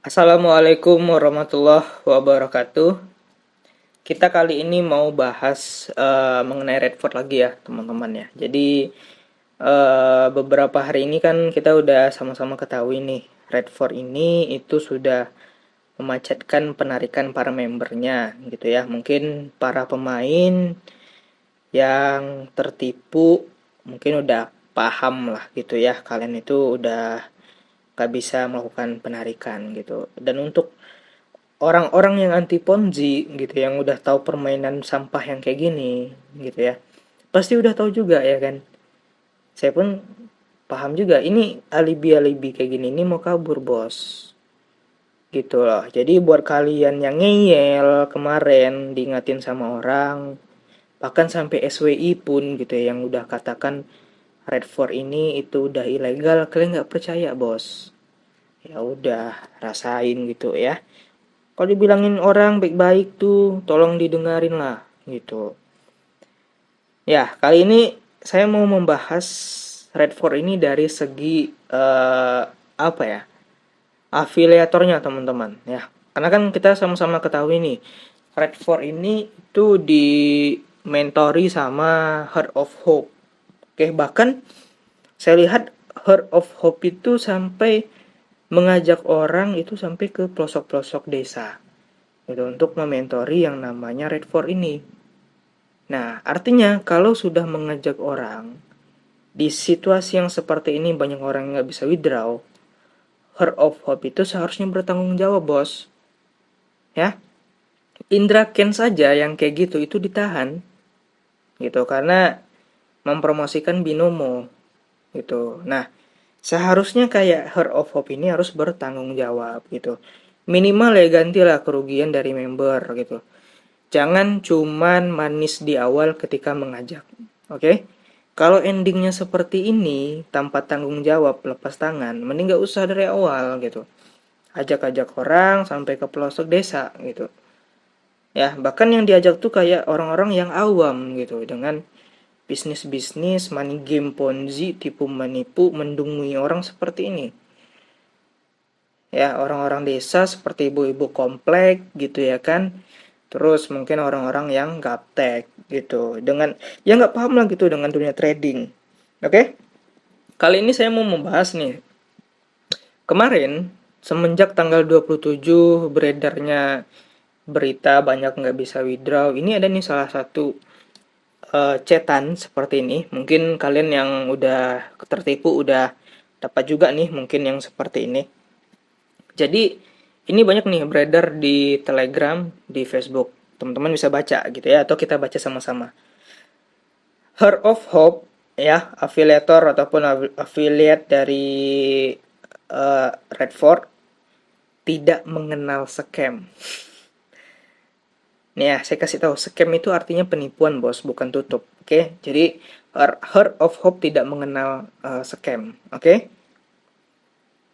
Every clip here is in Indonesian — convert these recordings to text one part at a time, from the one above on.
Assalamualaikum warahmatullahi wabarakatuh. Kita kali ini mau bahas mengenai Redford lagi ya, teman-teman ya. Jadi beberapa hari ini kan kita udah sama-sama ketahui nih, Redford ini itu sudah memacetkan penarikan para membernya gitu ya. Mungkin para pemain yang tertipu mungkin udah paham lah gitu ya. Kalian itu udah gak bisa melakukan penarikan gitu. Dan untuk orang-orang yang anti Ponzi gitu, yang udah tahu permainan sampah yang kayak gini gitu ya, pasti udah tahu juga ya kan. Saya pun paham juga ini alibi-alibi kayak gini ini mau kabur bos, gitu loh. Jadi buat kalian yang ngeyel kemarin diingatin sama orang, bahkan sampai SWI pun gitu ya, yang udah katakan Redford ini itu udah ilegal, kalian nggak percaya bos. Ya udah, rasain gitu ya. Kalau dibilangin orang baik-baik tuh, tolong didengarin lah, gitu. Ya, kali ini saya mau membahas Redford ini dari segi apa ya? Afiliatornya, teman-teman, ya. Karena kan kita sama-sama ketahui nih, Redford ini itu dimentori sama Heart of Hope. Oke, bahkan saya lihat Heart of Hope itu sampai mengajak orang itu sampai ke pelosok-pelosok desa gitu untuk mementori yang namanya Redford ini. Nah, artinya kalau sudah mengajak orang di situasi yang seperti ini, banyak orang yang nggak bisa withdraw, Heart of Hope itu seharusnya bertanggung jawab bos. Ya, Indra Ken saja yang kayak gitu itu ditahan gitu karena mempromosikan binomo gitu. Nah, seharusnya kayak Heart of Hope ini harus bertanggung jawab gitu. Minimal ya gantilah kerugian dari member gitu. Jangan cuman manis di awal ketika mengajak. Oke? Kalau endingnya seperti ini, tanpa tanggung jawab, lepas tangan, mending gak usah dari awal gitu. Ajak-ajak orang sampai ke pelosok desa gitu. Ya, bahkan yang diajak tuh kayak orang-orang yang awam gitu, dengan bisnis-bisnis, money game ponzi, tipu menipu, mendungui orang seperti ini. Ya, orang-orang desa seperti ibu-ibu komplek gitu ya kan. Terus mungkin orang-orang yang gaptek gitu, dengan ya nggak paham lah gitu dengan dunia trading. Oke, kali ini saya mau membahas nih. Kemarin semenjak tanggal 27 beredarnya berita banyak nggak bisa withdraw, ini ada nih salah satu cetan seperti ini. Mungkin kalian yang udah tertipu udah dapat juga nih mungkin yang seperti ini. Jadi ini banyak nih beredar di Telegram, di Facebook. Teman-teman bisa baca gitu ya, atau kita baca sama-sama. Heart of Hope ya, afiliator ataupun affiliate dari Redford tidak mengenal scam. Nih ya, saya kasih tahu, scam itu artinya penipuan bos, bukan tutup. Oke, jadi Heart of Hope tidak mengenal scam. Oke.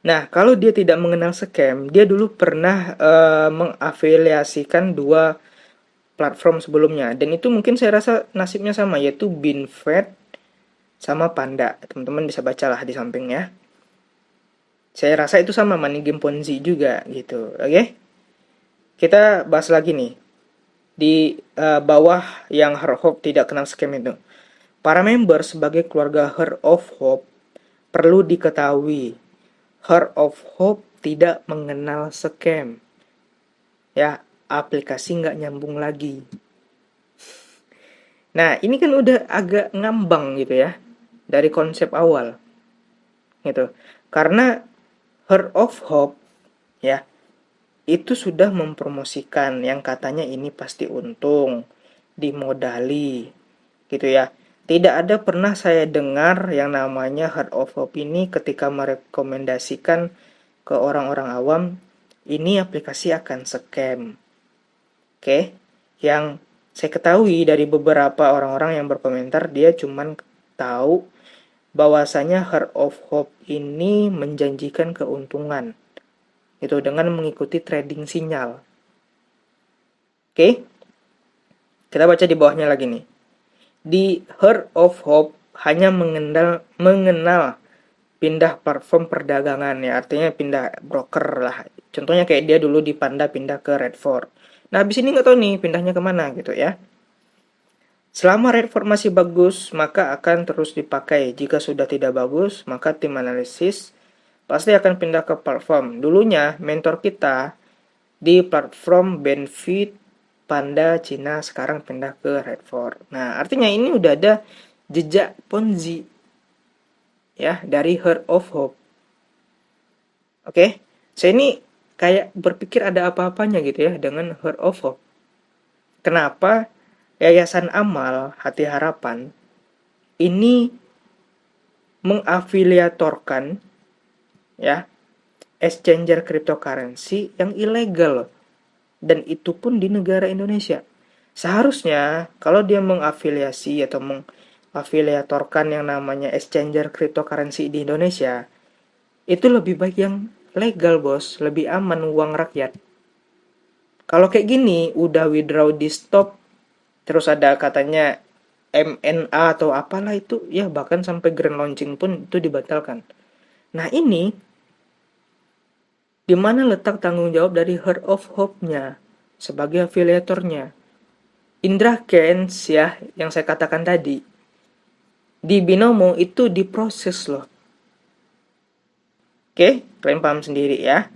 Nah, kalau dia tidak mengenal scam, dia dulu pernah mengafiliasikan dua platform sebelumnya, dan itu mungkin saya rasa nasibnya sama, yaitu Binfed sama Panda. Teman-teman bisa bacalah di sampingnya. Saya rasa itu sama, money game Ponzi juga gitu. Oke? Kita bahas lagi nih. Di bawah yang Heart of Hope tidak kenal scam itu. Para member sebagai keluarga Heart of Hope perlu diketahui, Heart of Hope tidak mengenal scam. Ya, aplikasi nggak nyambung lagi. Nah, ini kan udah agak ngambang gitu ya dari konsep awal gitu. Karena Heart of Hope ya itu sudah mempromosikan yang katanya ini pasti untung, dimodali gitu ya. Tidak ada pernah saya dengar yang namanya Heart of Hope ini ketika merekomendasikan ke orang-orang awam ini aplikasi akan scam. Oke, yang saya ketahui dari beberapa orang-orang yang berkomentar, dia cuman tahu bahwasanya Heart of Hope ini menjanjikan keuntungan itu dengan mengikuti trading sinyal. Oke, kita baca di bawahnya lagi nih. Di Heart of Hope hanya mengenal pindah platform perdagangan ya, artinya pindah broker lah. Contohnya kayak dia dulu di Panda pindah ke Redford. Nah, habis ini nggak tahu nih pindahnya kemana gitu ya. Selama Redford masih bagus, maka akan terus dipakai. Jika sudah tidak bagus, maka tim analisis pasti akan pindah ke platform. Dulunya mentor kita di platform Benefit Panda Cina, sekarang pindah ke Redford. Nah, artinya ini udah ada jejak Ponzi ya dari Heart of Hope. Oke, saya ini kayak berpikir ada apa-apanya gitu ya dengan Heart of Hope. Kenapa Yayasan Amal Hati Harapan ini mengafiliatorkan ya exchanger cryptocurrency yang ilegal, dan itu pun di negara Indonesia. Seharusnya kalau dia mengafiliasi atau mengafiliatorkan yang namanya exchanger cryptocurrency di Indonesia, itu lebih baik yang legal, bos, lebih aman uang rakyat. Kalau kayak gini udah withdraw di stop, terus ada katanya MNA atau apalah itu ya, bahkan sampai grand launching pun itu dibatalkan. Nah, ini di mana letak tanggung jawab dari Heart of Hope-nya sebagai afiliatornya? Indra Kents ya, yang saya katakan tadi, di Binomo itu diproses loh. Oke, kalian paham sendiri ya.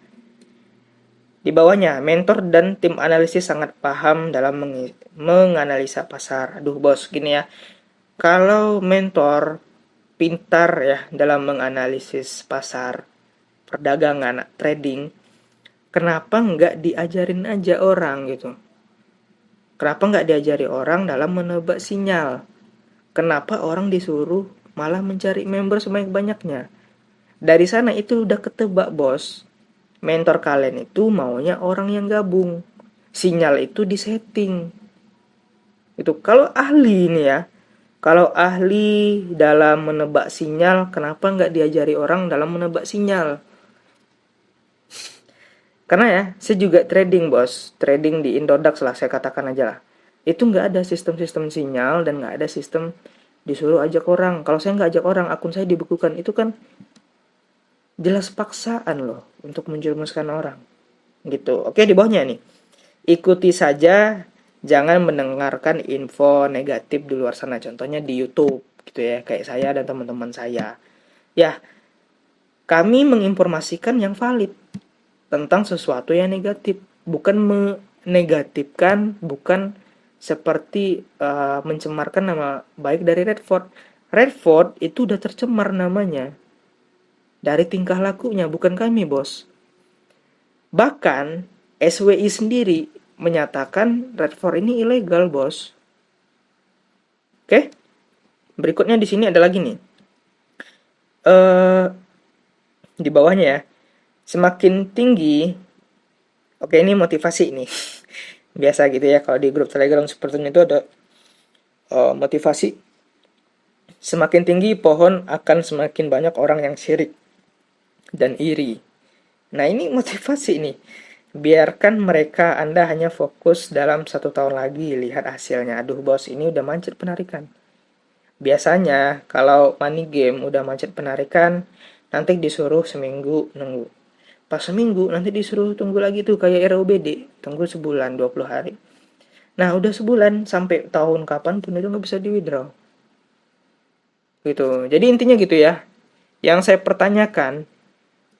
Di bawahnya, mentor dan tim analisis sangat paham dalam menganalisa pasar. Aduh bos, gini ya. Kalau mentor pintar ya dalam menganalisis pasar, perdagangan, trading, kenapa nggak diajarin aja orang gitu? Kenapa nggak diajari orang dalam menebak sinyal? Kenapa orang disuruh malah mencari member sebanyak-banyaknya? Dari sana itu udah ketebak bos. Mentor kalian itu maunya orang yang gabung. Sinyal itu disetting. Itu kalau ahli ini ya. Kalau ahli dalam menebak sinyal, kenapa nggak diajari orang dalam menebak sinyal? Karena ya, saya juga trading bos. Trading di Indodax lah, saya katakan aja lah. Itu nggak ada sistem-sistem sinyal dan nggak ada sistem disuruh ajak orang. Kalau saya nggak ajak orang, akun saya dibekukan. Itu kan jelas paksaan loh untuk menjerumuskan orang gitu. Oke, di bawahnya nih, ikuti saja, jangan mendengarkan info negatif di luar sana, contohnya di YouTube gitu ya, kayak saya dan teman-teman saya ya. Kami menginformasikan yang valid tentang sesuatu yang negatif, bukan menegatifkan, bukan seperti mencemarkan nama baik dari Redford. Redford itu udah tercemar namanya dari tingkah lakunya, bukan kami bos. Bahkan SWI sendiri menyatakan Redford ini ilegal bos. Oke, berikutnya di sini ada lagi nih. Di bawahnya ya, semakin tinggi. Oke, ini motivasi nih. Biasa gitu ya, kalau di grup Telegram seperti itu ada motivasi. Semakin tinggi pohon, akan semakin banyak orang yang syirik dan iri. Nah, ini motivasi nih. Biarkan mereka, Anda hanya fokus dalam 1 tahun lagi, lihat hasilnya. Aduh bos, ini udah macet penarikan. Biasanya kalau money game udah macet penarikan, nanti disuruh seminggu nunggu. Pas seminggu nanti disuruh tunggu lagi tuh kayak ROBD, tunggu sebulan 20 hari. Nah, udah sebulan sampai tahun kapan pun itu nggak bisa di withdraw. Gitu. Jadi intinya gitu ya. Yang saya pertanyakan,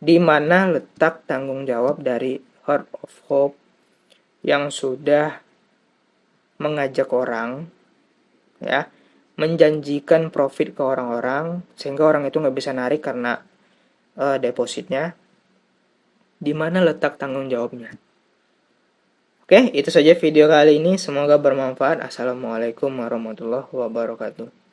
di mana letak tanggung jawab dari Heart of Hope yang sudah mengajak orang ya, menjanjikan profit ke orang-orang sehingga orang itu nggak bisa narik karena depositnya. Di mana letak tanggung jawabnya? Oke, itu saja video kali ini, semoga bermanfaat. Assalamualaikum warahmatullahi wabarakatuh.